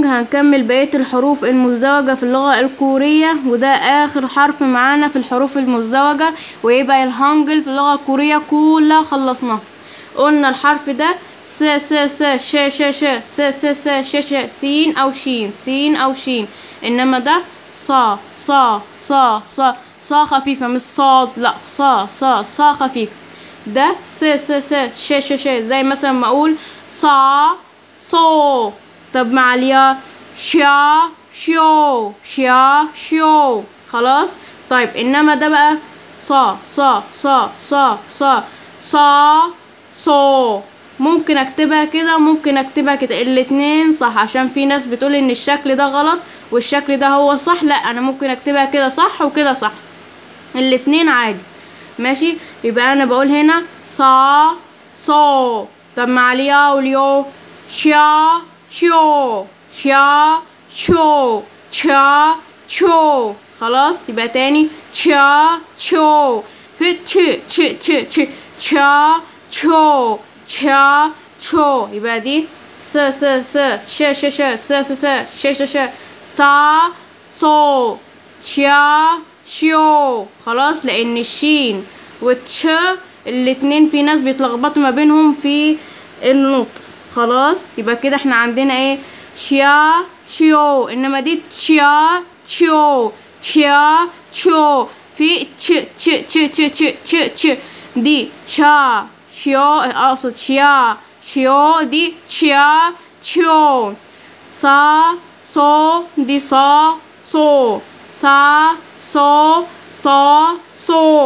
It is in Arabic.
هنكمل بقية الحروف المزدوجة في اللغة الكورية، وده آخر حرف معانا في الحروف المزدوجة، ويبقى الهانجل في اللغة الكورية كلها خلصناه. قلنا الحرف ده س س س ش ش ش س س س ش ش سين أو شين سين أو شين، إنما ده صا صا صا صا صا خفيفة مش صاد، لا صا صا صا خفيفة. ده س س س ش ش ش زي مثلا ما أقول صا صو. طب مع الياء شا شو شا شو، خلاص. طيب انما ده بقى صا صا صا صا صا صا صو. ممكن اكتبها كده ممكن اكتبها كده، الاتنين صح، عشان في ناس بتقول ان الشكل ده غلط والشكل ده هو صح. لا، انا ممكن اكتبها كده صح وكده صح، الاتنين عادي ماشي. يبقى انا بقول هنا صا صو. طب مع الياء واليو شا شو شا شو شا شو، خلاص. يبقى تاني شا شو في تش تش تش تش شا شو شا شو. يبقى دي س س س ش ش ش س س س ش ش ش صا صو شا شو، خلاص. لان الشين والتش الاتنين في ناس بيتلخبطوا ما بينهم في النطق، خلاص. يبقى كده احنا عندنا ايه شيا شيو، انما دي تشيا تشو تشيا تشو في تش تش تش تش تش تش. دي شا شيو، اقصد شيا شيو، دي تشيا تشو. صا صو دي صا صو، صا صو صا صو.